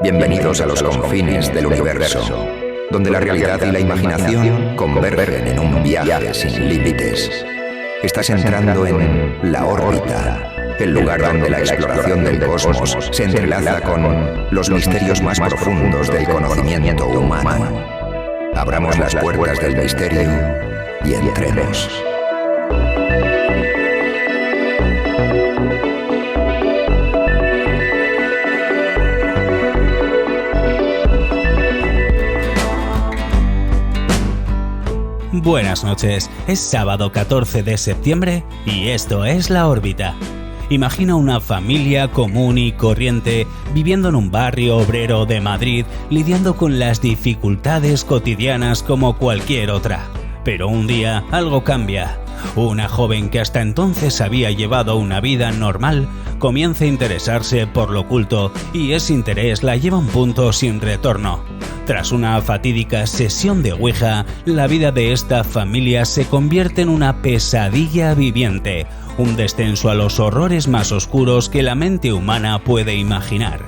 Bienvenidos a los confines del universo, donde la realidad y la imaginación convergen en un viaje sin límites. Estás entrando en La Órbita, el lugar donde la exploración del cosmos se entrelaza con los misterios más profundos del conocimiento humano. Abramos las puertas del misterio y entremos. Buenas noches, es sábado 14 de septiembre y esto es La Órbita. Imagina una familia común y corriente viviendo en un barrio obrero de Madrid, lidiando con las dificultades cotidianas como cualquier otra. Pero un día algo cambia. Una joven que hasta entonces había llevado una vida normal comienza a interesarse por lo oculto y ese interés la lleva a un punto sin retorno. Tras una fatídica sesión de Ouija, la vida de esta familia se convierte en una pesadilla viviente, un descenso a los horrores más oscuros que la mente humana puede imaginar.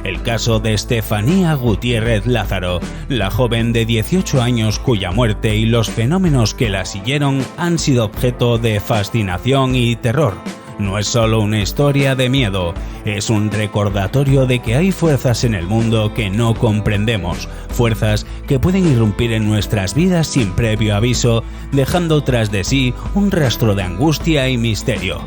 El caso de Estefanía Gutiérrez Lázaro, la joven de 18 años cuya muerte y los fenómenos que la siguieron han sido objeto de fascinación y terror. No es solo una historia de miedo, es un recordatorio de que hay fuerzas en el mundo que no comprendemos, fuerzas que pueden irrumpir en nuestras vidas sin previo aviso, dejando tras de sí un rastro de angustia y misterio.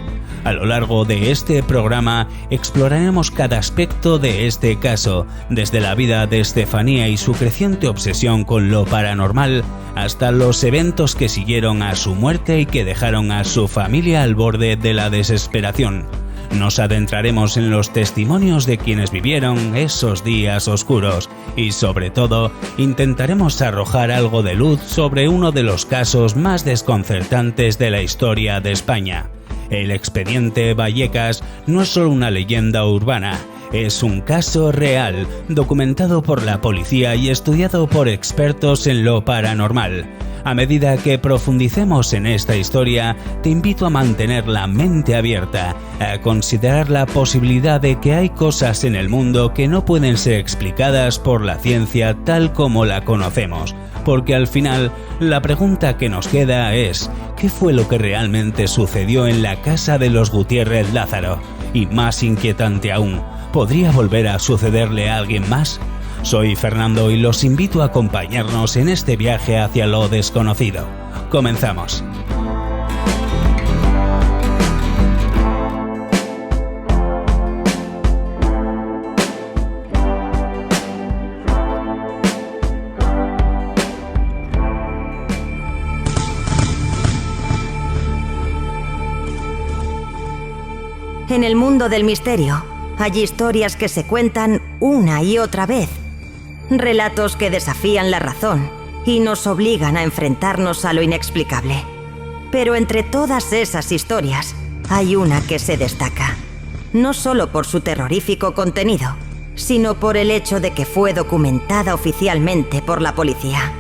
A lo largo de este programa exploraremos cada aspecto de este caso, desde la vida de Estefanía y su creciente obsesión con lo paranormal, hasta los eventos que siguieron a su muerte y que dejaron a su familia al borde de la desesperación. Nos adentraremos en los testimonios de quienes vivieron esos días oscuros y, sobre todo, intentaremos arrojar algo de luz sobre uno de los casos más desconcertantes de la historia de España. El expediente Vallecas no es solo una leyenda urbana, es un caso real, documentado por la policía y estudiado por expertos en lo paranormal. A medida que profundicemos en esta historia, te invito a mantener la mente abierta, a considerar la posibilidad de que hay cosas en el mundo que no pueden ser explicadas por la ciencia tal como la conocemos. Porque al final, la pregunta que nos queda es, ¿qué fue lo que realmente sucedió en la casa de los Gutiérrez Lázaro? Y más inquietante aún, ¿podría volver a sucederle a alguien más? Soy Fernando y los invito a acompañarnos en este viaje hacia lo desconocido. Comenzamos. En el mundo del misterio, hay historias que se cuentan una y otra vez. Relatos que desafían la razón y nos obligan a enfrentarnos a lo inexplicable. Pero entre todas esas historias, hay una que se destaca. No solo por su terrorífico contenido, sino por el hecho de que fue documentada oficialmente por la policía.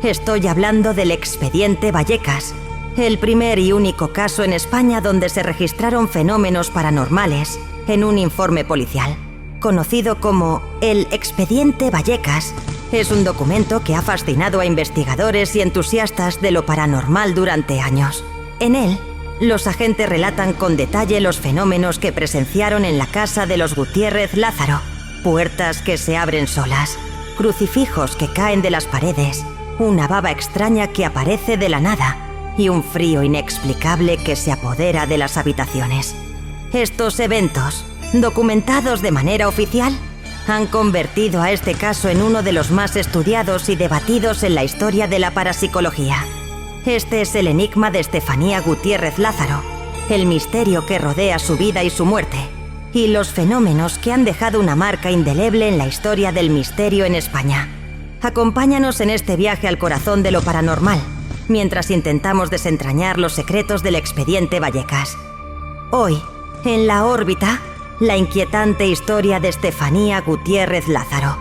Estoy hablando del expediente Vallecas, el primer y único caso en España donde se registraron fenómenos paranormales en un informe policial. Conocido como el expediente Vallecas, es un documento que ha fascinado a investigadores y entusiastas de lo paranormal durante años. En él, los agentes relatan con detalle los fenómenos que presenciaron en la casa de los Gutiérrez Lázaro: puertas que se abren solas, crucifijos que caen de las paredes, una baba extraña que aparece de la nada y un frío inexplicable que se apodera de las habitaciones. Estos eventos, documentados de manera oficial, han convertido a este caso en uno de los más estudiados y debatidos en la historia de la parapsicología. Este es el enigma de Estefanía Gutiérrez Lázaro, el misterio que rodea su vida y su muerte, y los fenómenos que han dejado una marca indeleble en la historia del misterio en España. Acompáñanos en este viaje al corazón de lo paranormal, mientras intentamos desentrañar los secretos del expediente Vallecas. Hoy, en La Órbita, la inquietante historia de Estefanía Gutiérrez Lázaro.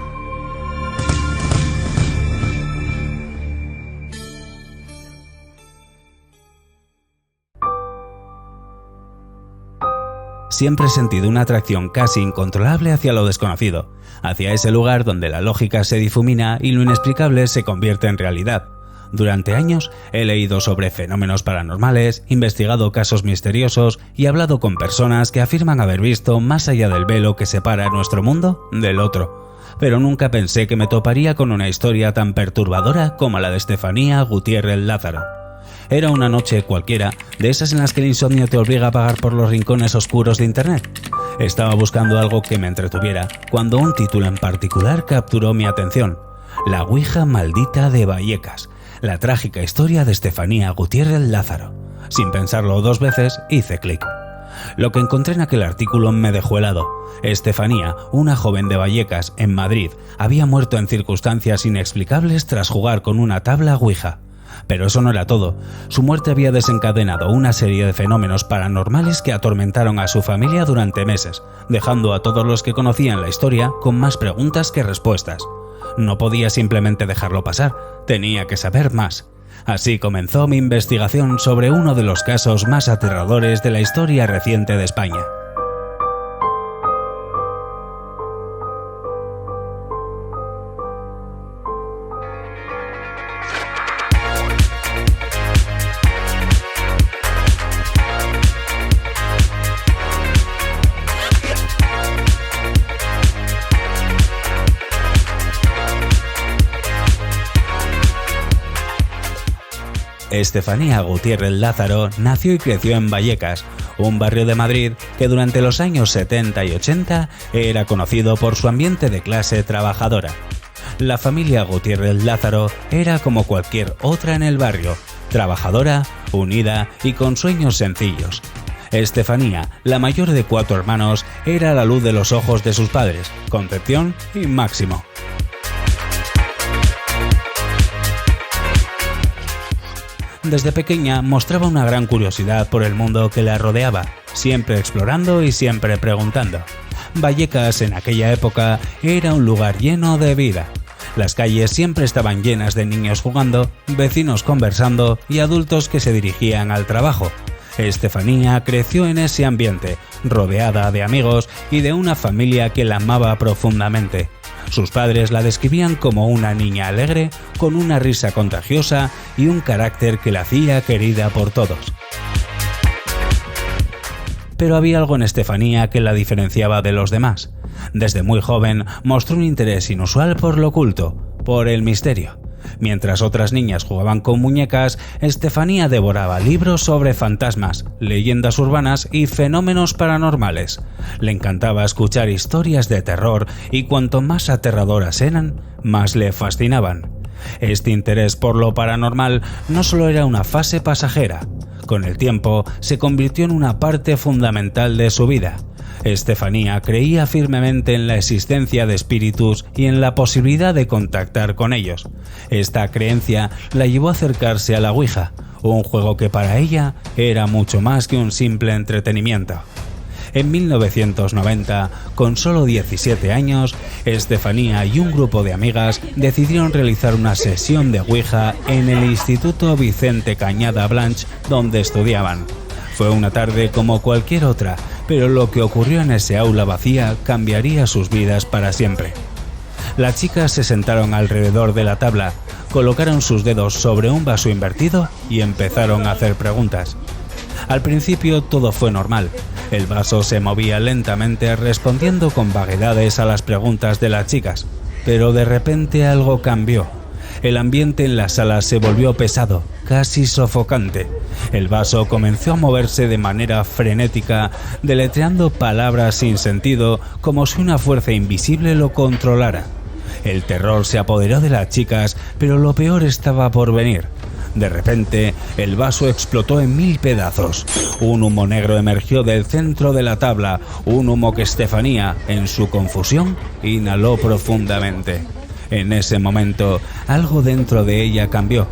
siempre he sentido una atracción casi incontrolable hacia lo desconocido, hacia ese lugar donde la lógica se difumina y lo inexplicable se convierte en realidad. Durante años he leído sobre fenómenos paranormales, investigado casos misteriosos y hablado con personas que afirman haber visto más allá del velo que separa nuestro mundo del otro. Pero nunca pensé que me toparía con una historia tan perturbadora como la de Estefanía Gutiérrez Lázaro. Era una noche cualquiera, de esas en las que el insomnio te obliga a vagar por los rincones oscuros de internet. Estaba buscando algo que me entretuviera, cuando un título en particular capturó mi atención: La Ouija maldita de Vallecas, la trágica historia de Estefanía Gutiérrez Lázaro. Sin pensarlo dos veces, hice clic. Lo que encontré en aquel artículo me dejó helado. Estefanía, una joven de Vallecas, en Madrid, había muerto en circunstancias inexplicables tras jugar con una tabla Ouija. Pero eso no era todo. Su muerte había desencadenado una serie de fenómenos paranormales que atormentaron a su familia durante meses, dejando a todos los que conocían la historia con más preguntas que respuestas. No podía simplemente dejarlo pasar, tenía que saber más. Así comenzó mi investigación sobre uno de los casos más aterradores de la historia reciente de España. Estefanía Gutiérrez Lázaro nació y creció en Vallecas, un barrio de Madrid que durante los años 70 y 80 era conocido por su ambiente de clase trabajadora. La familia Gutiérrez Lázaro era como cualquier otra en el barrio, trabajadora, unida y con sueños sencillos. Estefanía, la mayor de 4 hermanos, era la luz de los ojos de sus padres, Concepción y Máximo. Desde pequeña mostraba una gran curiosidad por el mundo que la rodeaba, siempre explorando y siempre preguntando. Vallecas en aquella época era un lugar lleno de vida. Las calles siempre estaban llenas de niños jugando, vecinos conversando y adultos que se dirigían al trabajo. Estefanía creció en ese ambiente, rodeada de amigos y de una familia que la amaba profundamente. Sus padres la describían como una niña alegre, con una risa contagiosa y un carácter que la hacía querida por todos. Pero había algo en Estefanía que la diferenciaba de los demás. Desde muy joven mostró un interés inusual por lo oculto, por el misterio. Mientras otras niñas jugaban con muñecas, Estefanía devoraba libros sobre fantasmas, leyendas urbanas y fenómenos paranormales. Le encantaba escuchar historias de terror y cuanto más aterradoras eran, más le fascinaban. Este interés por lo paranormal no solo era una fase pasajera. Con el tiempo se convirtió en una parte fundamental de su vida. Estefanía creía firmemente en la existencia de espíritus y en la posibilidad de contactar con ellos. Esta creencia la llevó a acercarse a la Ouija, un juego que para ella era mucho más que un simple entretenimiento. En 1990, con solo 17 años, Estefanía y un grupo de amigas decidieron realizar una sesión de Ouija en el Instituto Vicente Cañada Blanch, donde estudiaban. Fue una tarde como cualquier otra, pero lo que ocurrió en ese aula vacía cambiaría sus vidas para siempre. Las chicas se sentaron alrededor de la tabla, colocaron sus dedos sobre un vaso invertido y empezaron a hacer preguntas. Al principio todo fue normal. El vaso se movía lentamente respondiendo con vaguedades a las preguntas de las chicas, pero de repente algo cambió. El ambiente en la sala se volvió pesado, casi sofocante. El vaso comenzó a moverse de manera frenética, deletreando palabras sin sentido, como si una fuerza invisible lo controlara. El terror se apoderó de las chicas, pero lo peor estaba por venir. De repente, el vaso explotó en 1000 pedazos. Un humo negro emergió del centro de la tabla, un humo que Estefanía, en su confusión, inhaló profundamente. En ese momento, algo dentro de ella cambió.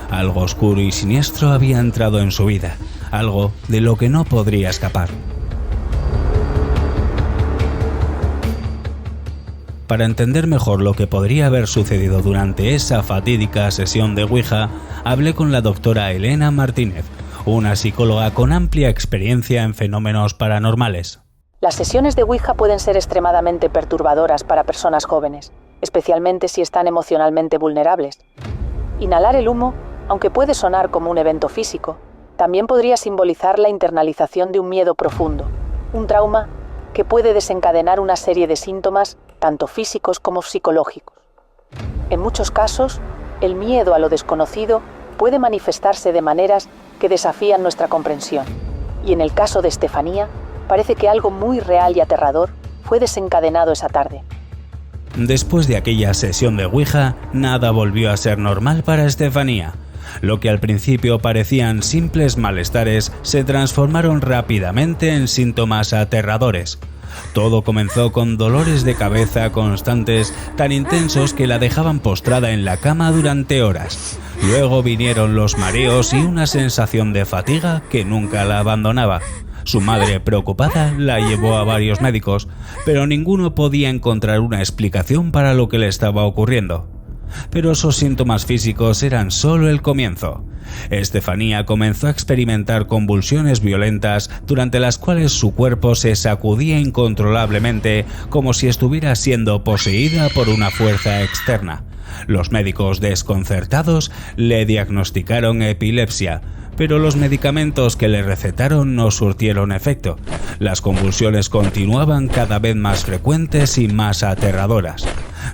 Algo oscuro y siniestro había entrado en su vida, algo de lo que no podría escapar. Para entender mejor lo que podría haber sucedido durante esa fatídica sesión de Ouija, hablé con la doctora Elena Martínez, una psicóloga con amplia experiencia en fenómenos paranormales. Las sesiones de Ouija pueden ser extremadamente perturbadoras para personas jóvenes, especialmente si están emocionalmente vulnerables. Inhalar el humo, aunque puede sonar como un evento físico, también podría simbolizar la internalización de un miedo profundo, un trauma que puede desencadenar una serie de síntomas, tanto físicos como psicológicos. En muchos casos, el miedo a lo desconocido puede manifestarse de maneras que desafían nuestra comprensión. Y en el caso de Estefanía, parece que algo muy real y aterrador fue desencadenado esa tarde. Después de aquella sesión de Ouija, nada volvió a ser normal para Estefanía. Lo que al principio parecían simples malestares se transformaron rápidamente en síntomas aterradores. Todo comenzó con dolores de cabeza constantes, tan intensos que la dejaban postrada en la cama durante horas. Luego vinieron los mareos y una sensación de fatiga que nunca la abandonaba. Su madre, preocupada, la llevó a varios médicos, pero ninguno podía encontrar una explicación para lo que le estaba ocurriendo. Pero esos síntomas físicos eran solo el comienzo. Estefanía comenzó a experimentar convulsiones violentas durante las cuales su cuerpo se sacudía incontrolablemente como si estuviera siendo poseída por una fuerza externa. Los médicos, desconcertados, le diagnosticaron epilepsia, pero los medicamentos que le recetaron no surtieron efecto. Las convulsiones continuaban cada vez más frecuentes y más aterradoras.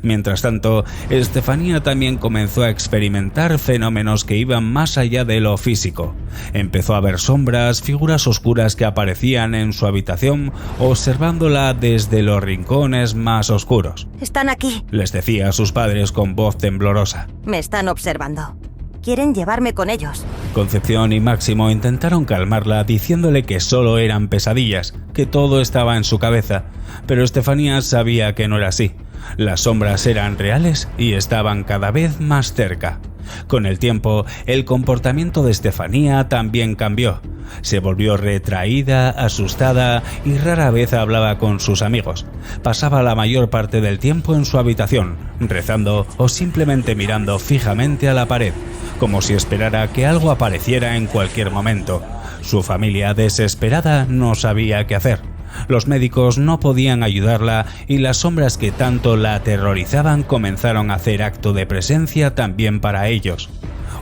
Mientras tanto, Estefanía también comenzó a experimentar fenómenos que iban más allá de lo físico. Empezó a ver sombras, figuras oscuras que aparecían en su habitación, observándola desde los rincones más oscuros. «Están aquí», les decía a sus padres con voz temblorosa. «Me están observando. Quieren llevarme con ellos». Concepción y Máximo intentaron calmarla diciéndole que solo eran pesadillas, que todo estaba en su cabeza, pero Estefanía sabía que no era así. Las sombras eran reales y estaban cada vez más cerca. Con el tiempo, el comportamiento de Estefanía también cambió. Se volvió retraída, asustada y rara vez hablaba con sus amigos. Pasaba la mayor parte del tiempo en su habitación, rezando o simplemente mirando fijamente a la pared, como si esperara que algo apareciera en cualquier momento. Su familia, desesperada, no sabía qué hacer. Los médicos no podían ayudarla y las sombras que tanto la aterrorizaban comenzaron a hacer acto de presencia también para ellos.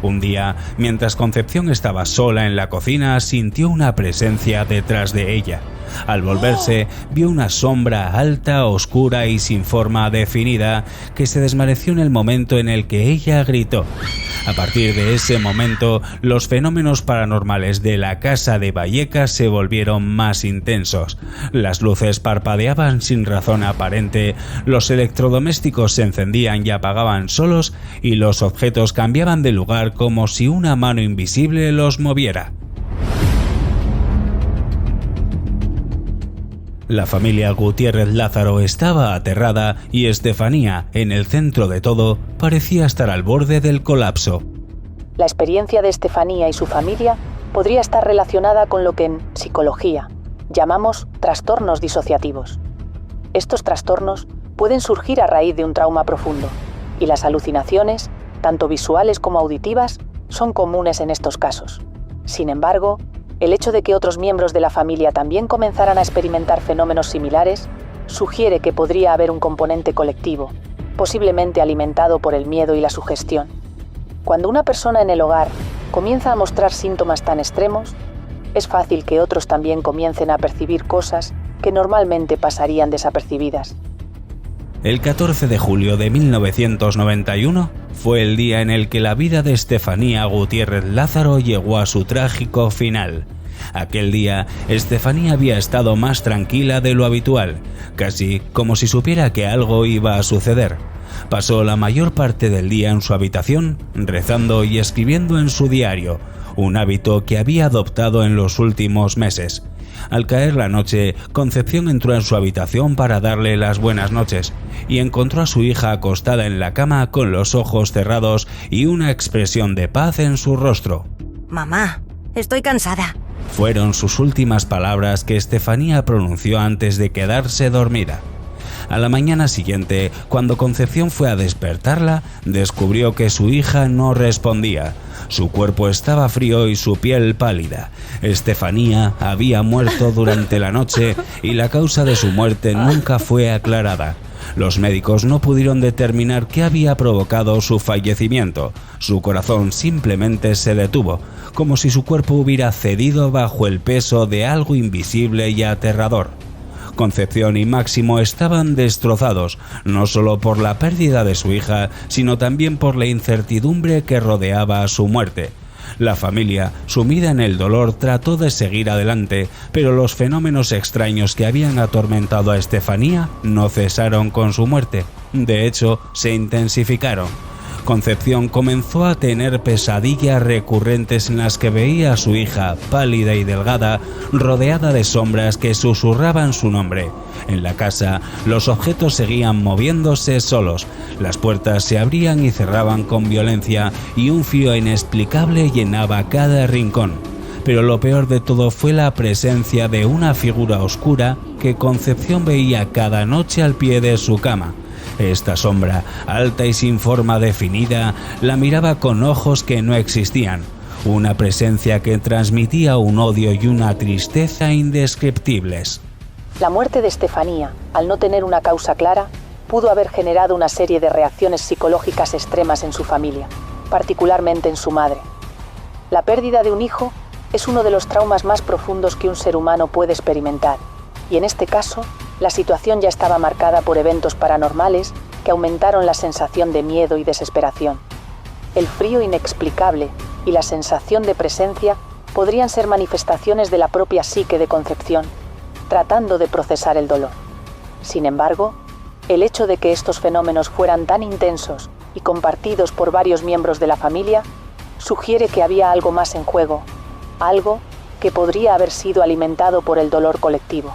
Un día, mientras Concepción estaba sola en la cocina, sintió una presencia detrás de ella. Al volverse, vio una sombra alta, oscura y sin forma definida que se desvaneció en el momento en el que ella gritó. A partir de ese momento, los fenómenos paranormales de la casa de Vallecas se volvieron más intensos. Las luces parpadeaban sin razón aparente, los electrodomésticos se encendían y apagaban solos y los objetos cambiaban de lugar como si una mano invisible los moviera. La familia Gutiérrez Lázaro estaba aterrada y Estefanía, en el centro de todo, parecía estar al borde del colapso. La experiencia de Estefanía y su familia podría estar relacionada con lo que en psicología llamamos trastornos disociativos. Estos trastornos pueden surgir a raíz de un trauma profundo, y las alucinaciones, tanto visuales como auditivas, son comunes en estos casos. Sin embargo, el hecho de que otros miembros de la familia también comenzaran a experimentar fenómenos similares sugiere que podría haber un componente colectivo, posiblemente alimentado por el miedo y la sugestión. Cuando una persona en el hogar comienza a mostrar síntomas tan extremos, es fácil que otros también comiencen a percibir cosas que normalmente pasarían desapercibidas. El 14 de julio de 1991 fue el día en el que la vida de Estefanía Gutiérrez Lázaro llegó a su trágico final. Aquel día, Estefanía había estado más tranquila de lo habitual, casi como si supiera que algo iba a suceder. Pasó la mayor parte del día en su habitación, rezando y escribiendo en su diario, un hábito que había adoptado en los últimos meses. Al caer la noche, Concepción entró en su habitación para darle las buenas noches y encontró a su hija acostada en la cama con los ojos cerrados y una expresión de paz en su rostro. «Mamá, estoy cansada», fueron sus últimas palabras que Estefanía pronunció antes de quedarse dormida. A la mañana siguiente, cuando Concepción fue a despertarla, descubrió que su hija no respondía. Su cuerpo estaba frío y su piel pálida. Estefanía había muerto durante la noche y la causa de su muerte nunca fue aclarada. Los médicos no pudieron determinar qué había provocado su fallecimiento. Su corazón simplemente se detuvo, como si su cuerpo hubiera cedido bajo el peso de algo invisible y aterrador. Concepción y Máximo estaban destrozados, no solo por la pérdida de su hija, sino también por la incertidumbre que rodeaba su muerte. La familia, sumida en el dolor, trató de seguir adelante, pero los fenómenos extraños que habían atormentado a Estefanía no cesaron con su muerte. De hecho, se intensificaron. Concepción comenzó a tener pesadillas recurrentes en las que veía a su hija, pálida y delgada, rodeada de sombras que susurraban su nombre. En la casa, los objetos seguían moviéndose solos, las puertas se abrían y cerraban con violencia y un frío inexplicable llenaba cada rincón. Pero lo peor de todo fue la presencia de una figura oscura que Concepción veía cada noche al pie de su cama. Esta sombra, alta y sin forma definida, la miraba con ojos que no existían. Una presencia que transmitía un odio y una tristeza indescriptibles. La muerte de Estefanía, al no tener una causa clara, pudo haber generado una serie de reacciones psicológicas extremas en su familia, particularmente en su madre. La pérdida de un hijo es uno de los traumas más profundos que un ser humano puede experimentar, y en este caso, la situación ya estaba marcada por eventos paranormales que aumentaron la sensación de miedo y desesperación. El frío inexplicable y la sensación de presencia podrían ser manifestaciones de la propia psique de Concepción, tratando de procesar el dolor. Sin embargo, el hecho de que estos fenómenos fueran tan intensos y compartidos por varios miembros de la familia sugiere que había algo más en juego, algo que podría haber sido alimentado por el dolor colectivo.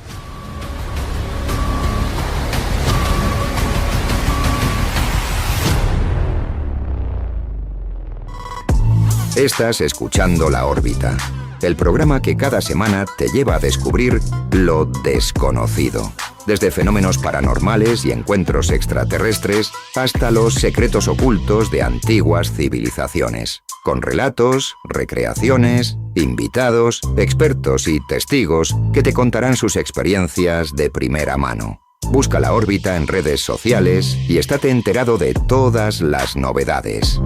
Estás escuchando La Órbita, el programa que cada semana te lleva a descubrir lo desconocido. Desde fenómenos paranormales y encuentros extraterrestres hasta los secretos ocultos de antiguas civilizaciones. Con relatos, recreaciones, invitados, expertos y testigos que te contarán sus experiencias de primera mano. Busca La Órbita en redes sociales y estate enterado de todas las novedades.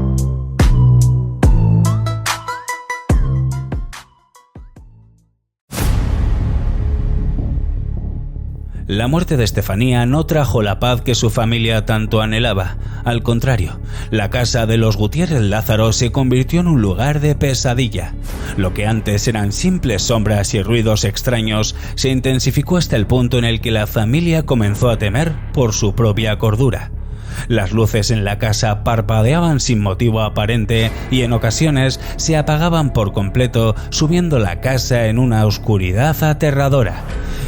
La muerte de Estefanía no trajo la paz que su familia tanto anhelaba. Al contrario, la casa de los Gutiérrez Lázaro se convirtió en un lugar de pesadilla. Lo que antes eran simples sombras y ruidos extraños se intensificó hasta el punto en el que la familia comenzó a temer por su propia cordura. Las luces en la casa parpadeaban sin motivo aparente y en ocasiones se apagaban por completo, sumiendo la casa en una oscuridad aterradora.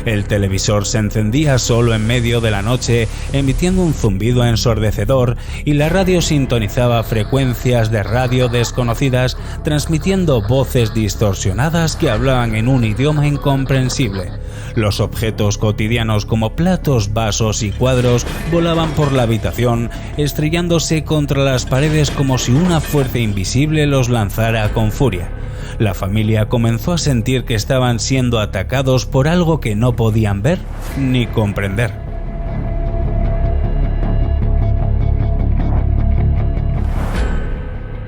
El televisor se encendía solo en medio de la noche, emitiendo un zumbido ensordecedor, y la radio sintonizaba frecuencias de radio desconocidas, transmitiendo voces distorsionadas que hablaban en un idioma incomprensible. Los objetos cotidianos como platos, vasos y cuadros volaban por la habitación, estrellándose contra las paredes como si una fuerza invisible los lanzara con furia. La familia comenzó a sentir que estaban siendo atacados por algo que no podían ver ni comprender.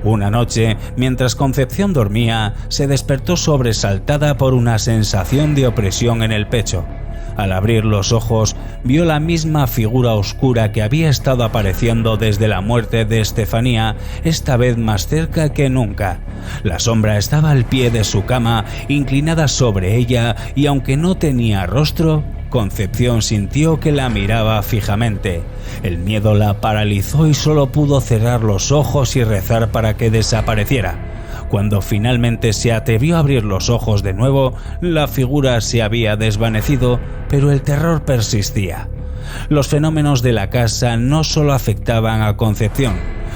Una noche, mientras Concepción dormía, se despertó sobresaltada por una sensación de opresión en el pecho. Al abrir los ojos, vio la misma figura oscura que había estado apareciendo desde la muerte de Estefanía, esta vez más cerca que nunca. La sombra estaba al pie de su cama, inclinada sobre ella, y aunque no tenía rostro, Concepción sintió que la miraba fijamente. El miedo la paralizó y solo pudo cerrar los ojos y rezar para que desapareciera. Cuando finalmente se atrevió a abrir los ojos de nuevo, la figura se había desvanecido, pero el terror persistía. Los fenómenos de la casa no solo afectaban a Concepción.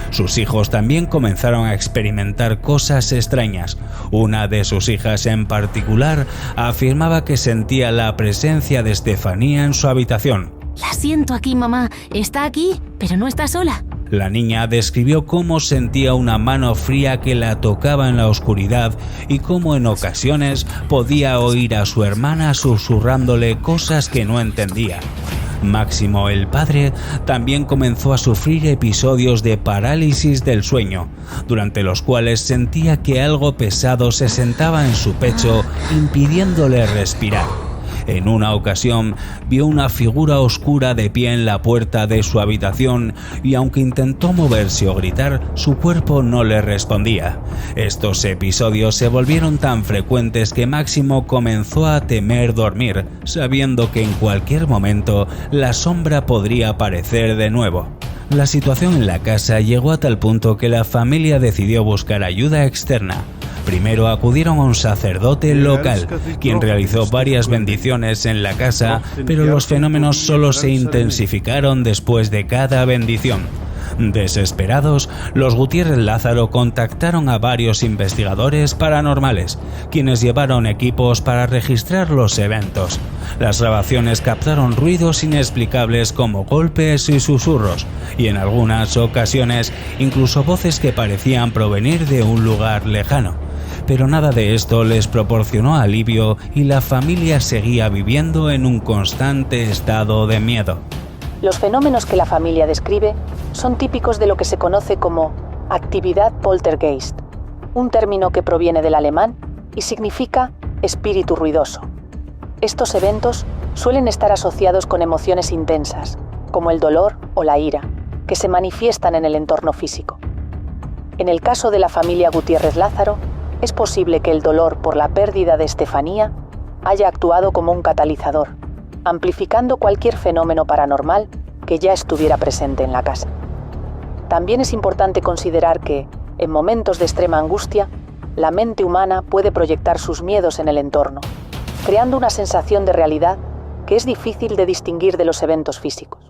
Sus hijos también comenzaron a experimentar cosas extrañas. Una de sus hijas en particular afirmaba que sentía la presencia de Estefanía en su habitación. La siento aquí, mamá. Está aquí, pero no está sola. La niña describió cómo sentía una mano fría que la tocaba en la oscuridad y cómo en ocasiones podía oír a su hermana susurrándole cosas que no entendía. Máximo, el padre, también comenzó a sufrir episodios de parálisis del sueño, durante los cuales sentía que algo pesado se sentaba en su pecho, impidiéndole respirar. En una ocasión, vio una figura oscura de pie en la puerta de su habitación y aunque intentó moverse o gritar, su cuerpo no le respondía. Estos episodios se volvieron tan frecuentes que Máximo comenzó a temer dormir, sabiendo que en cualquier momento la sombra podría aparecer de nuevo. La situación en la casa llegó a tal punto que la familia decidió buscar ayuda externa. Primero acudieron a un sacerdote local, quien realizó varias bendiciones en la casa, pero los fenómenos solo se intensificaron después de cada bendición. Desesperados, los Gutiérrez Lázaro contactaron a varios investigadores paranormales, quienes llevaron equipos para registrar los eventos. Las grabaciones captaron ruidos inexplicables como golpes y susurros, y en algunas ocasiones incluso voces que parecían provenir de un lugar lejano. Pero nada de esto les proporcionó alivio y la familia seguía viviendo en un constante estado de miedo. Los fenómenos que la familia describe son típicos de lo que se conoce como actividad poltergeist, un término que proviene del alemán y significa espíritu ruidoso. Estos eventos suelen estar asociados con emociones intensas, como el dolor o la ira, que se manifiestan en el entorno físico. En el caso de la familia Gutiérrez Lázaro, es posible que el dolor por la pérdida de Estefanía haya actuado como un catalizador, amplificando cualquier fenómeno paranormal que ya estuviera presente en la casa. También es importante considerar que, en momentos de extrema angustia, la mente humana puede proyectar sus miedos en el entorno, creando una sensación de realidad que es difícil de distinguir de los eventos físicos.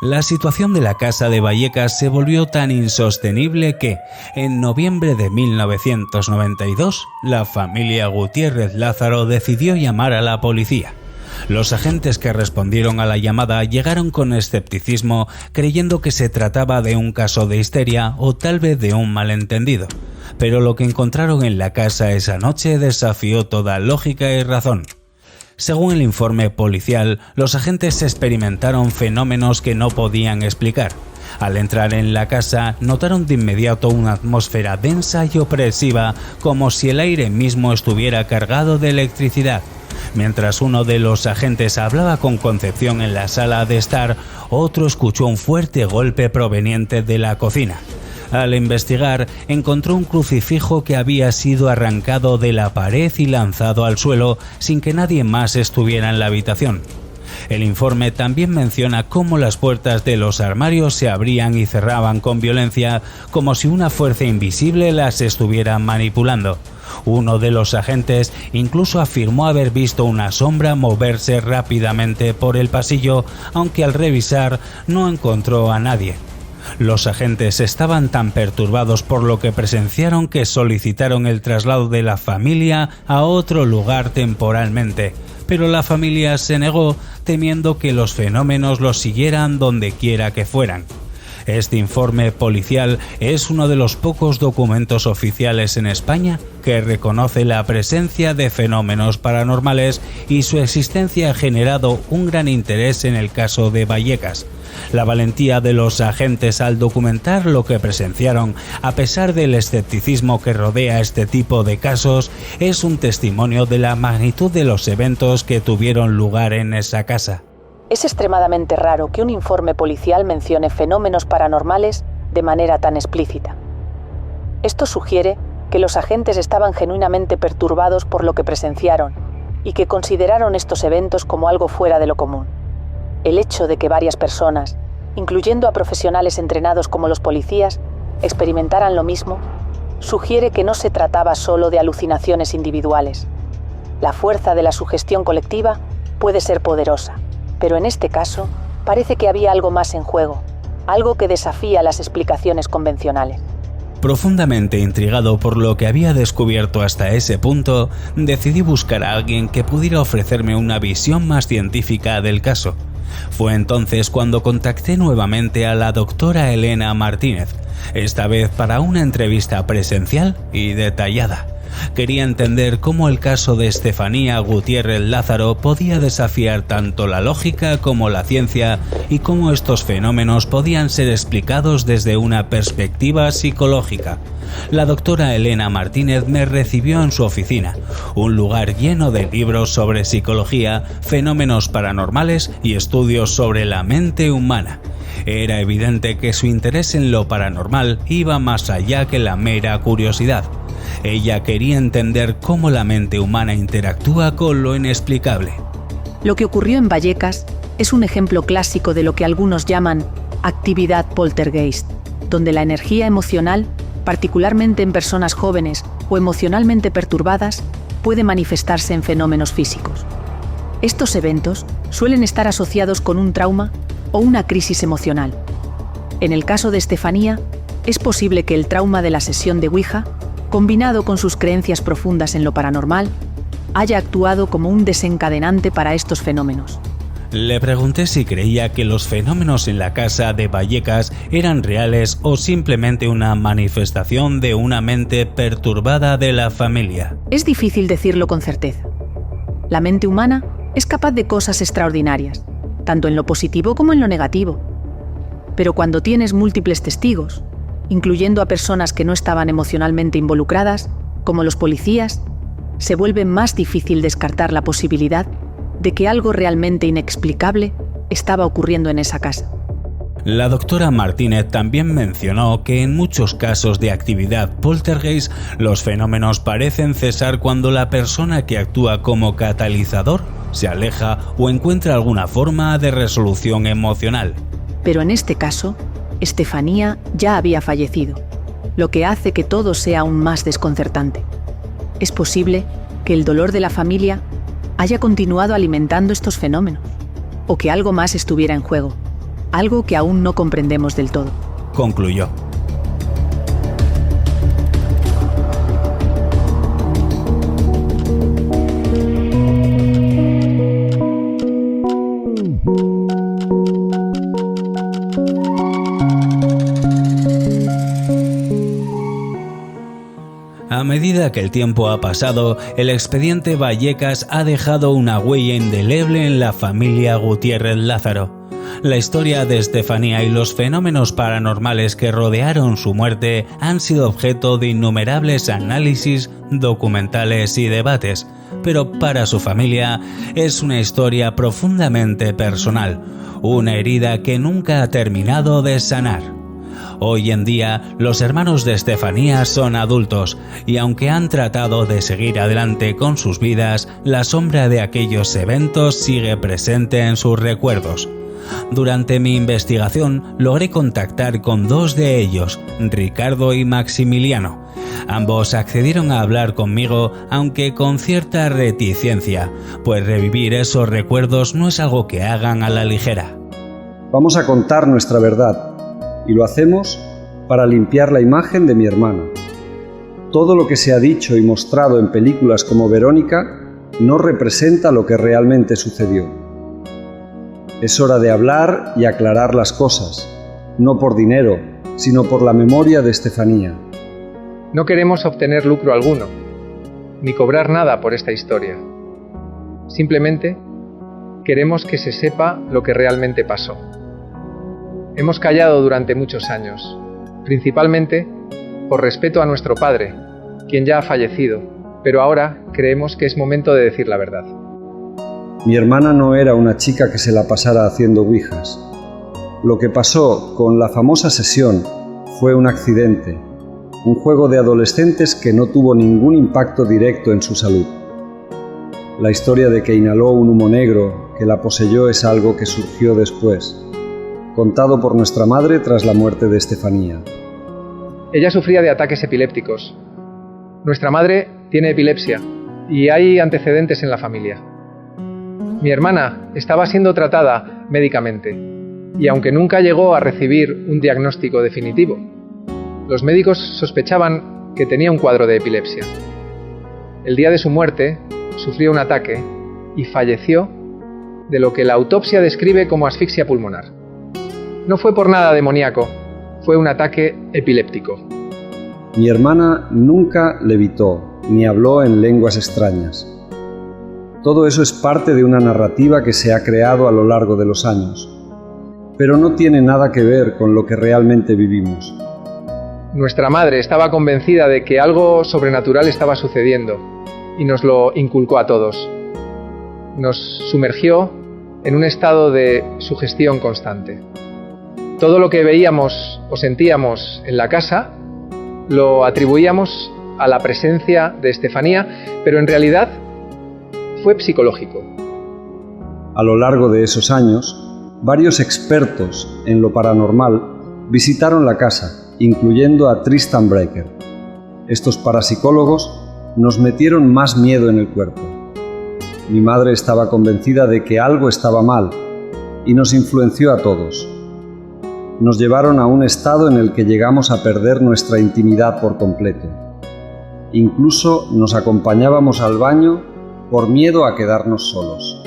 La situación de la casa de Vallecas se volvió tan insostenible que, en noviembre de 1992, la familia Gutiérrez Lázaro decidió llamar a la policía. Los agentes que respondieron a la llamada llegaron con escepticismo, creyendo que se trataba de un caso de histeria o tal vez de un malentendido. Pero lo que encontraron en la casa esa noche desafió toda lógica y razón. Según el informe policial, los agentes experimentaron fenómenos que no podían explicar. Al entrar en la casa, notaron de inmediato una atmósfera densa y opresiva, como si el aire mismo estuviera cargado de electricidad. Mientras uno de los agentes hablaba con Concepción en la sala de estar, otro escuchó un fuerte golpe proveniente de la cocina. Al investigar, encontró un crucifijo que había sido arrancado de la pared y lanzado al suelo sin que nadie más estuviera en la habitación. El informe también menciona cómo las puertas de los armarios se abrían y cerraban con violencia, como si una fuerza invisible las estuviera manipulando. Uno de los agentes incluso afirmó haber visto una sombra moverse rápidamente por el pasillo, aunque al revisar no encontró a nadie. Los agentes estaban tan perturbados por lo que presenciaron que solicitaron el traslado de la familia a otro lugar temporalmente, pero la familia se negó, temiendo que los fenómenos los siguieran donde quiera que fueran. Este informe policial es uno de los pocos documentos oficiales en España que reconoce la presencia de fenómenos paranormales y su existencia ha generado un gran interés en el caso de Vallecas. La valentía de los agentes al documentar lo que presenciaron, a pesar del escepticismo que rodea este tipo de casos, es un testimonio de la magnitud de los eventos que tuvieron lugar en esa casa. Es extremadamente raro que un informe policial mencione fenómenos paranormales de manera tan explícita. Esto sugiere que los agentes estaban genuinamente perturbados por lo que presenciaron y que consideraron estos eventos como algo fuera de lo común. El hecho de que varias personas, incluyendo a profesionales entrenados como los policías, experimentaran lo mismo, sugiere que no se trataba solo de alucinaciones individuales. La fuerza de la sugestión colectiva puede ser poderosa, pero en este caso parece que había algo más en juego, algo que desafía las explicaciones convencionales. Profundamente intrigado por lo que había descubierto hasta ese punto, decidí buscar a alguien que pudiera ofrecerme una visión más científica del caso. Fue entonces cuando contacté nuevamente a la doctora Elena Martínez, esta vez para una entrevista presencial y detallada. Quería entender cómo el caso de Estefanía Gutiérrez Lázaro podía desafiar tanto la lógica como la ciencia y cómo estos fenómenos podían ser explicados desde una perspectiva psicológica. La doctora Elena Martínez me recibió en su oficina, un lugar lleno de libros sobre psicología, fenómenos paranormales y estudios sobre la mente humana. Era evidente que su interés en lo paranormal iba más allá que la mera curiosidad. Ella quería entender cómo la mente humana interactúa con lo inexplicable. Lo que ocurrió en Vallecas es un ejemplo clásico de lo que algunos llaman actividad poltergeist, donde la energía emocional, particularmente en personas jóvenes o emocionalmente perturbadas, puede manifestarse en fenómenos físicos. Estos eventos suelen estar asociados con un trauma o una crisis emocional. En el caso de Estefanía, es posible que el trauma de la sesión de Ouija, combinado con sus creencias profundas en lo paranormal, haya actuado como un desencadenante para estos fenómenos. Le pregunté si creía que los fenómenos en la casa de Vallecas eran reales o simplemente una manifestación de una mente perturbada de la familia. Es difícil decirlo con certeza. La mente humana es capaz de cosas extraordinarias, tanto en lo positivo como en lo negativo. Pero cuando tienes múltiples testigos, incluyendo a personas que no estaban emocionalmente involucradas, como los policías, se vuelve más difícil descartar la posibilidad de que algo realmente inexplicable estaba ocurriendo en esa casa. La doctora Martínez también mencionó que en muchos casos de actividad poltergeist, los fenómenos parecen cesar cuando la persona que actúa como catalizador se aleja o encuentra alguna forma de resolución emocional. Pero en este caso, Estefanía ya había fallecido, lo que hace que todo sea aún más desconcertante. Es posible que el dolor de la familia haya continuado alimentando estos fenómenos, o que algo más estuviera en juego, algo que aún no comprendemos del todo. Concluyó. A medida que el tiempo ha pasado, el expediente Vallecas ha dejado una huella indeleble en la familia Gutiérrez Lázaro. La historia de Estefanía y los fenómenos paranormales que rodearon su muerte han sido objeto de innumerables análisis, documentales y debates, pero para su familia es una historia profundamente personal, una herida que nunca ha terminado de sanar. Hoy en día, los hermanos de Estefanía son adultos y aunque han tratado de seguir adelante con sus vidas, la sombra de aquellos eventos sigue presente en sus recuerdos. Durante mi investigación logré contactar con dos de ellos, Ricardo y Maximiliano. Ambos accedieron a hablar conmigo, aunque con cierta reticencia, pues revivir esos recuerdos no es algo que hagan a la ligera. Vamos a contar nuestra verdad, y lo hacemos para limpiar la imagen de mi hermana. Todo lo que se ha dicho y mostrado en películas como Verónica no representa lo que realmente sucedió. Es hora de hablar y aclarar las cosas, no por dinero, sino por la memoria de Estefanía. No queremos obtener lucro alguno, ni cobrar nada por esta historia. Simplemente queremos que se sepa lo que realmente pasó. Hemos callado durante muchos años, principalmente por respeto a nuestro padre, quien ya ha fallecido, pero ahora creemos que es momento de decir la verdad. Mi hermana no era una chica que se la pasara haciendo ouijas. Lo que pasó con la famosa sesión fue un accidente, un juego de adolescentes que no tuvo ningún impacto directo en su salud. La historia de que inhaló un humo negro que la poseyó es algo que surgió después, contado por nuestra madre tras la muerte de Estefanía. Ella sufría de ataques epilépticos. Nuestra madre tiene epilepsia y hay antecedentes en la familia. Mi hermana estaba siendo tratada médicamente y aunque nunca llegó a recibir un diagnóstico definitivo, Los médicos sospechaban que tenía un cuadro de epilepsia. El día de su muerte, sufrió un ataque y falleció de lo que la autopsia describe como asfixia pulmonar. No fue por nada demoníaco, fue un ataque epiléptico. Mi hermana nunca levitó ni habló en lenguas extrañas. Todo eso es parte de una narrativa que se ha creado a lo largo de los años, pero no tiene nada que ver con lo que realmente vivimos. Nuestra madre estaba convencida de que algo sobrenatural estaba sucediendo y nos lo inculcó a todos. Nos sumergió en un estado de sugestión constante. Todo lo que veíamos o sentíamos en la casa lo atribuíamos a la presencia de Estefanía, pero en realidad fue psicológico. A lo largo de esos años, varios expertos en lo paranormal visitaron la casa, incluyendo a Tristan Breaker. Estos parapsicólogos nos metieron más miedo en el cuerpo. Mi madre estaba convencida de que algo estaba mal y nos influenció a todos. Nos llevaron a un estado en el que llegamos a perder nuestra intimidad por completo. Incluso nos acompañábamos al baño por miedo a quedarnos solos.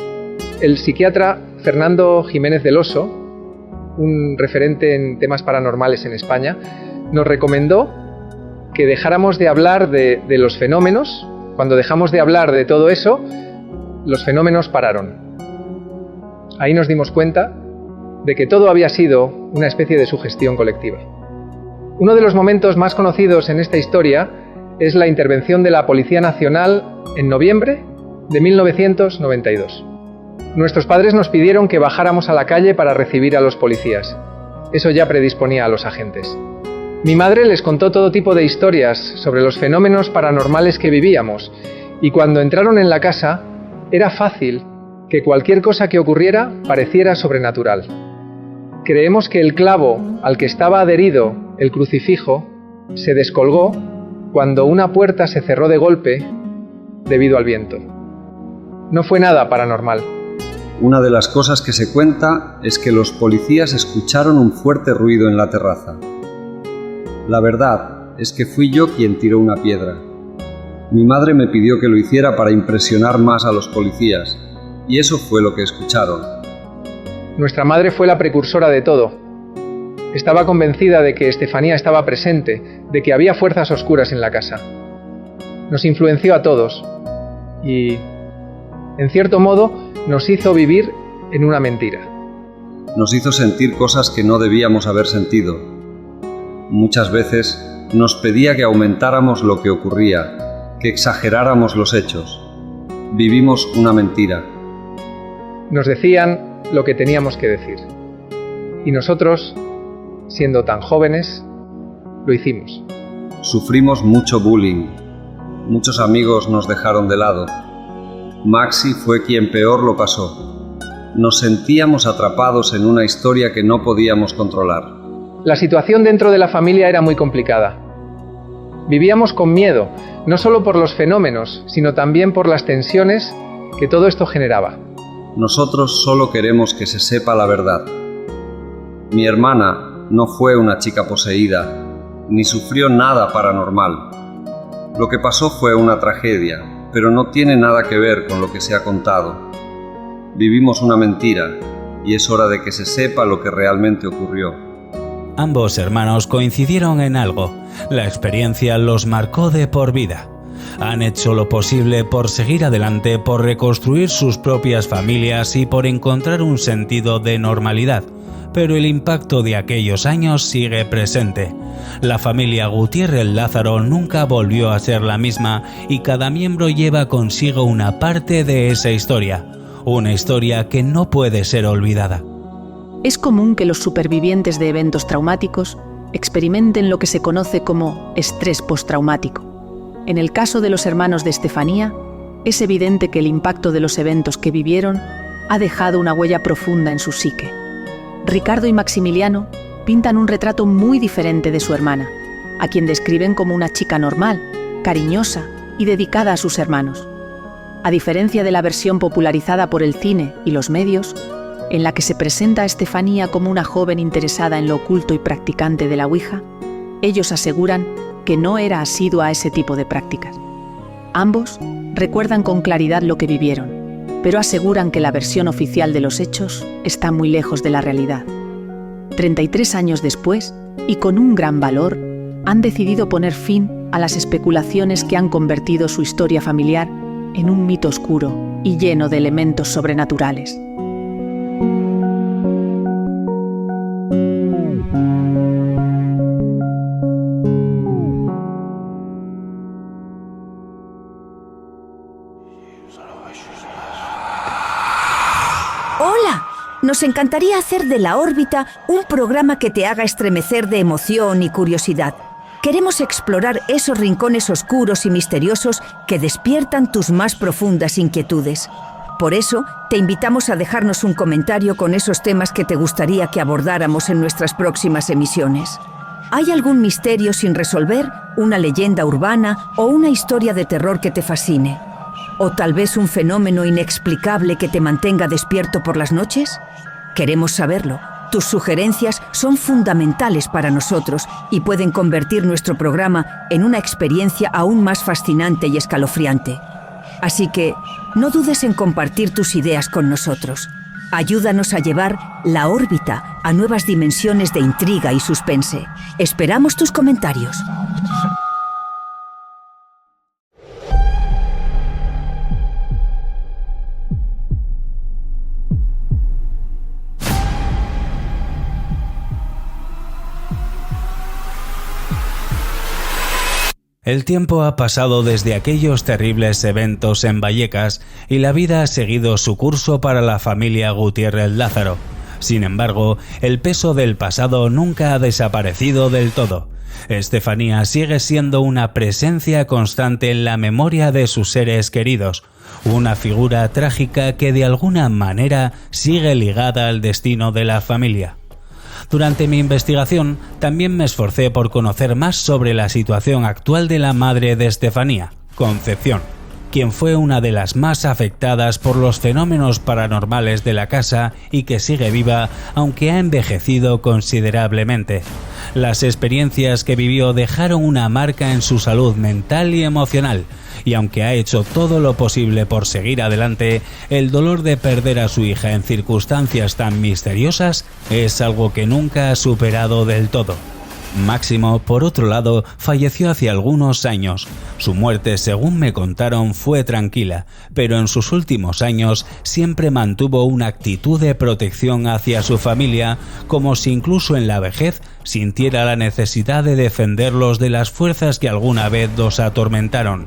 El psiquiatra Fernando Jiménez del Oso, un referente en temas paranormales en España, nos recomendó que dejáramos de hablar de los fenómenos. Cuando dejamos de hablar de todo eso, los fenómenos pararon. Ahí nos dimos cuenta de que todo había sido una especie de sugestión colectiva. Uno de los momentos más conocidos en esta historia es la intervención de la Policía Nacional en noviembre de 1992. Nuestros padres nos pidieron que bajáramos a la calle para recibir a los policías. Eso ya predisponía a los agentes. Mi madre les contó todo tipo de historias sobre los fenómenos paranormales que vivíamos, y cuando entraron en la casa, era fácil que cualquier cosa que ocurriera pareciera sobrenatural. Creemos que el clavo al que estaba adherido el crucifijo se descolgó cuando una puerta se cerró de golpe debido al viento. No fue nada paranormal. Una de las cosas que se cuenta es que los policías escucharon un fuerte ruido en la terraza. La verdad es que fui yo quien tiró una piedra. Mi madre me pidió que lo hiciera para impresionar más a los policías, y eso fue lo que escucharon. Nuestra madre fue la precursora de todo. Estaba convencida de que Estefanía estaba presente, de que había fuerzas oscuras en la casa. Nos influenció a todos y, en cierto modo, nos hizo vivir en una mentira. Nos hizo sentir cosas que no debíamos haber sentido. Muchas veces nos pedía que aumentáramos lo que ocurría, que exageráramos los hechos. Vivimos una mentira. Nos decían lo que teníamos que decir. Y nosotros, siendo tan jóvenes, lo hicimos. Sufrimos mucho bullying. Muchos amigos nos dejaron de lado. Maxi fue quien peor lo pasó. Nos sentíamos atrapados en una historia que no podíamos controlar. La situación dentro de la familia era muy complicada. Vivíamos con miedo, no solo por los fenómenos, sino también por las tensiones que todo esto generaba. Nosotros solo queremos que se sepa la verdad. Mi hermana no fue una chica poseída, ni sufrió nada paranormal. Lo que pasó fue una tragedia, pero no tiene nada que ver con lo que se ha contado. Vivimos una mentira, y es hora de que se sepa lo que realmente ocurrió. Ambos hermanos coincidieron en algo. La experiencia los marcó de por vida. Han hecho lo posible por seguir adelante, por reconstruir sus propias familias y por encontrar un sentido de normalidad. Pero el impacto de aquellos años sigue presente. La familia Gutiérrez Lázaro nunca volvió a ser la misma y cada miembro lleva consigo una parte de esa historia. Una historia que no puede ser olvidada. Es común que los supervivientes de eventos traumáticos experimenten lo que se conoce como estrés postraumático. En el caso de los hermanos de Estefanía, es evidente que el impacto de los eventos que vivieron ha dejado una huella profunda en su psique. Ricardo y Maximiliano pintan un retrato muy diferente de su hermana, a quien describen como una chica normal, cariñosa y dedicada a sus hermanos. A diferencia de la versión popularizada por el cine y los medios, en la que se presenta a Estefanía como una joven interesada en lo oculto y practicante de la Ouija, Ellos aseguran que no era asiduo a ese tipo de prácticas. Ambos recuerdan con claridad lo que vivieron, pero aseguran que la versión oficial de los hechos está muy lejos de la realidad. 33 años después, y con un gran valor, han decidido poner fin a las especulaciones que han convertido su historia familiar en un mito oscuro y lleno de elementos sobrenaturales. ¡Hola! Nos encantaría hacer de La Órbita un programa que te haga estremecer de emoción y curiosidad. Queremos explorar esos rincones oscuros y misteriosos que despiertan tus más profundas inquietudes. Por eso, te invitamos a dejarnos un comentario con esos temas que te gustaría que abordáramos en nuestras próximas emisiones. ¿Hay algún misterio sin resolver, una leyenda urbana o una historia de terror que te fascine? ¿O tal vez un fenómeno inexplicable que te mantenga despierto por las noches? Queremos saberlo. Tus sugerencias son fundamentales para nosotros y pueden convertir nuestro programa en una experiencia aún más fascinante y escalofriante. Así que, no dudes en compartir tus ideas con nosotros. Ayúdanos a llevar La Órbita a nuevas dimensiones de intriga y suspense. Esperamos tus comentarios. El tiempo ha pasado desde aquellos terribles eventos en Vallecas y la vida ha seguido su curso para la familia Gutiérrez Lázaro. Sin embargo, el peso del pasado nunca ha desaparecido del todo. Estefanía sigue siendo una presencia constante en la memoria de sus seres queridos, una figura trágica que de alguna manera sigue ligada al destino de la familia. Durante mi investigación, también me esforcé por conocer más sobre la situación actual de la madre de Estefanía, Concepción, quien fue una de las más afectadas por los fenómenos paranormales de la casa y que sigue viva, aunque ha envejecido considerablemente. Las experiencias que vivió dejaron una marca en su salud mental y emocional, y aunque ha hecho todo lo posible por seguir adelante, el dolor de perder a su hija en circunstancias tan misteriosas es algo que nunca ha superado del todo. Máximo, por otro lado, falleció hace algunos años. Su muerte, según me contaron, fue tranquila, pero en sus últimos años siempre mantuvo una actitud de protección hacia su familia, como si incluso en la vejez sintiera la necesidad de defenderlos de las fuerzas que alguna vez los atormentaron.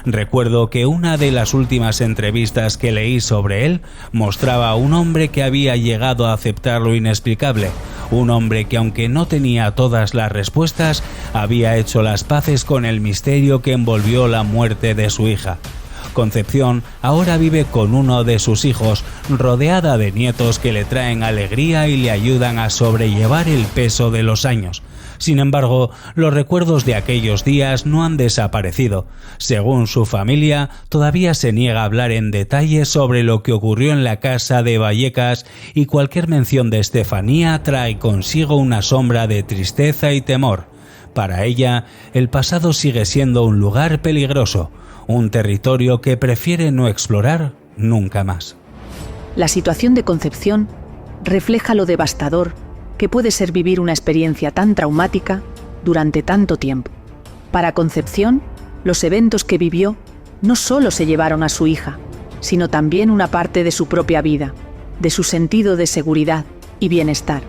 Recuerdo que una de las últimas entrevistas que leí sobre él mostraba a un hombre que había llegado a aceptar lo inexplicable, un hombre que, aunque no tenía todas las respuestas, había hecho las paces con el misterio que envolvió la muerte de su hija. Concepción ahora vive con uno de sus hijos, rodeada de nietos que le traen alegría y le ayudan a sobrellevar el peso de los años. Sin embargo, los recuerdos de aquellos días no han desaparecido. Según su familia, todavía se niega a hablar en detalle sobre lo que ocurrió en la casa de Vallecas y cualquier mención de Estefanía trae consigo una sombra de tristeza y temor. Para ella, el pasado sigue siendo un lugar peligroso, un territorio que prefiere no explorar nunca más. La situación de Concepción refleja lo devastador que puede ser vivir una experiencia tan traumática durante tanto tiempo. Para Concepción, los eventos que vivió no solo se llevaron a su hija, sino también una parte de su propia vida, de su sentido de seguridad y bienestar.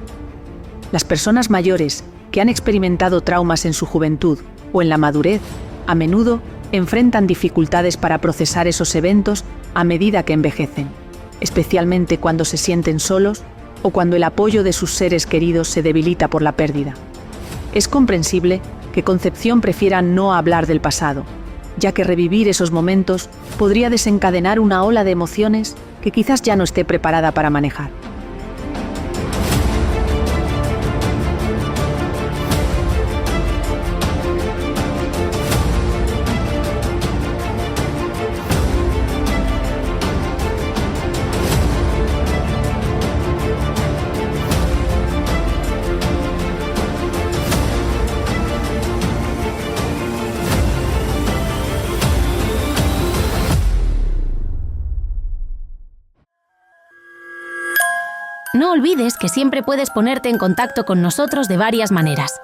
Las personas mayores que han experimentado traumas en su juventud o en la madurez, a menudo enfrentan dificultades para procesar esos eventos a medida que envejecen, especialmente cuando se sienten solos o cuando el apoyo de sus seres queridos se debilita por la pérdida. Es comprensible que Concepción prefiera no hablar del pasado, ya que revivir esos momentos podría desencadenar una ola de emociones que quizás ya no esté preparada para manejar. No olvides que siempre puedes ponerte en contacto con nosotros de varias maneras.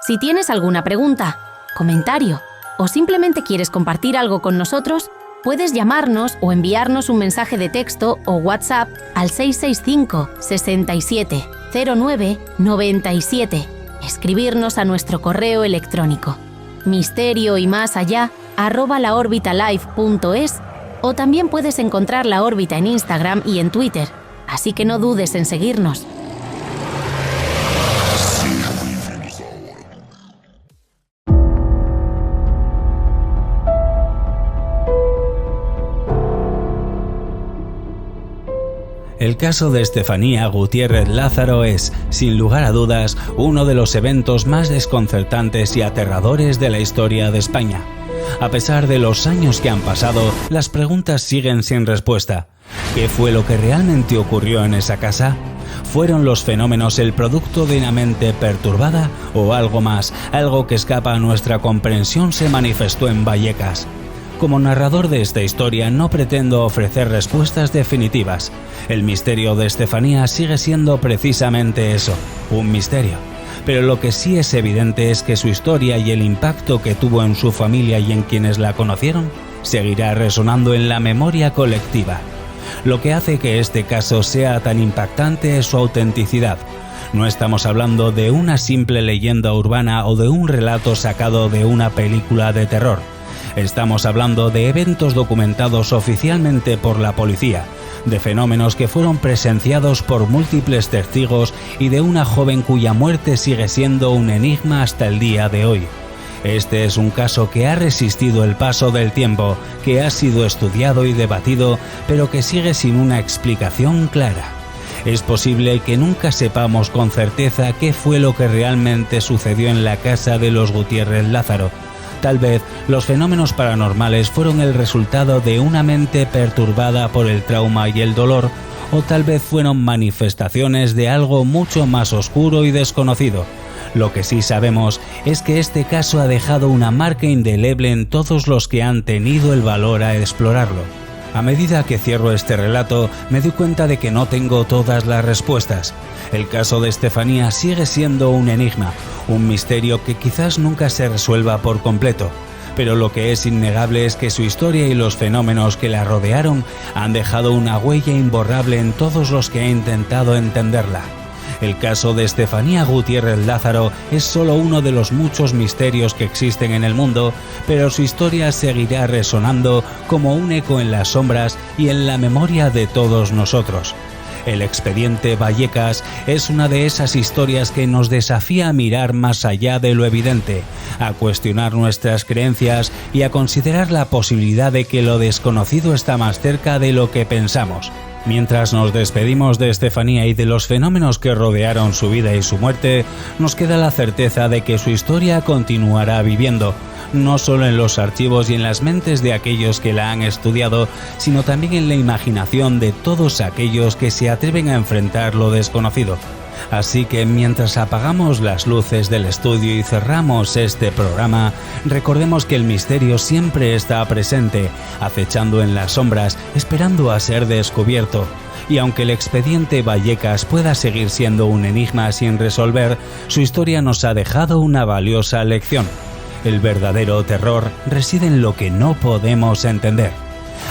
Si tienes alguna pregunta, comentario o simplemente quieres compartir algo con nosotros, puedes llamarnos o enviarnos un mensaje de texto o WhatsApp al 665 67 09 97. Escribirnos a nuestro correo electrónico misterioymasallá@laorbitalife.es, o también puedes encontrar La Órbita en Instagram y en Twitter, así que no dudes en seguirnos. El caso de Estefanía Gutiérrez Lázaro es, sin lugar a dudas, uno de los eventos más desconcertantes y aterradores de la historia de España. A pesar de los años que han pasado, las preguntas siguen sin respuesta. ¿Qué fue lo que realmente ocurrió en esa casa? ¿Fueron los fenómenos el producto de una mente perturbada o algo más, algo que escapa a nuestra comprensión se manifestó en Vallecas? Como narrador de esta historia no pretendo ofrecer respuestas definitivas. El misterio de Estefanía sigue siendo precisamente eso, un misterio. Pero lo que sí es evidente es que su historia y el impacto que tuvo en su familia y en quienes la conocieron seguirá resonando en la memoria colectiva. Lo que hace que este caso sea tan impactante es su autenticidad. No estamos hablando de una simple leyenda urbana o de un relato sacado de una película de terror. Estamos hablando de eventos documentados oficialmente por la policía, de fenómenos que fueron presenciados por múltiples testigos y de una joven cuya muerte sigue siendo un enigma hasta el día de hoy. Este es un caso que ha resistido el paso del tiempo, que ha sido estudiado y debatido, pero que sigue sin una explicación clara. Es posible que nunca sepamos con certeza qué fue lo que realmente sucedió en la casa de los Gutiérrez Lázaro. Tal vez los fenómenos paranormales fueron el resultado de una mente perturbada por el trauma y el dolor, o tal vez fueron manifestaciones de algo mucho más oscuro y desconocido. Lo que sí sabemos es que este caso ha dejado una marca indeleble en todos los que han tenido el valor a explorarlo. A medida que cierro este relato, me doy cuenta de que no tengo todas las respuestas. El caso de Estefanía sigue siendo un enigma, un misterio que quizás nunca se resuelva por completo. Pero lo que es innegable es que su historia y los fenómenos que la rodearon han dejado una huella imborrable en todos los que han intentado entenderla. El caso de Estefanía Gutiérrez Lázaro es solo uno de los muchos misterios que existen en el mundo, pero su historia seguirá resonando como un eco en las sombras y en la memoria de todos nosotros. El expediente Vallecas es una de esas historias que nos desafía a mirar más allá de lo evidente, a cuestionar nuestras creencias y a considerar la posibilidad de que lo desconocido está más cerca de lo que pensamos. Mientras nos despedimos de Estefanía y de los fenómenos que rodearon su vida y su muerte, nos queda la certeza de que su historia continuará viviendo, no solo en los archivos y en las mentes de aquellos que la han estudiado, sino también en la imaginación de todos aquellos que se atreven a enfrentar lo desconocido. Así que mientras apagamos las luces del estudio y cerramos este programa, recordemos que el misterio siempre está presente, acechando en las sombras, esperando a ser descubierto. Y aunque el expediente Vallecas pueda seguir siendo un enigma sin resolver, su historia nos ha dejado una valiosa lección. El verdadero terror reside en lo que no podemos entender.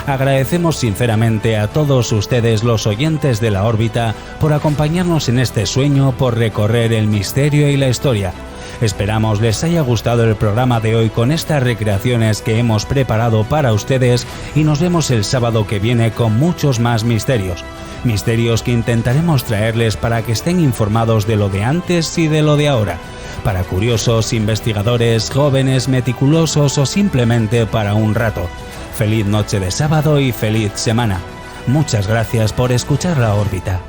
Agradecemos sinceramente a todos ustedes, los oyentes de La Órbita, por acompañarnos en este sueño por recorrer el misterio y la historia. Esperamos les haya gustado el programa de hoy con estas recreaciones que hemos preparado para ustedes y nos vemos el sábado que viene con muchos más misterios. Misterios que intentaremos traerles para que estén informados de lo de antes y de lo de ahora. Para curiosos, investigadores, jóvenes, meticulosos o simplemente para un rato. Feliz noche de sábado y feliz semana. Muchas gracias por escuchar La Órbita.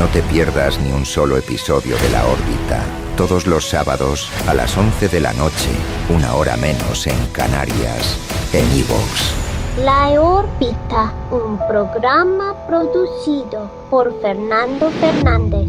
No te pierdas ni un solo episodio de La Órbita. Todos los sábados a las 11 de la noche, 1 hora menos en Canarias, en iVoox. La Órbita, un programa producido por Fernando Fernández.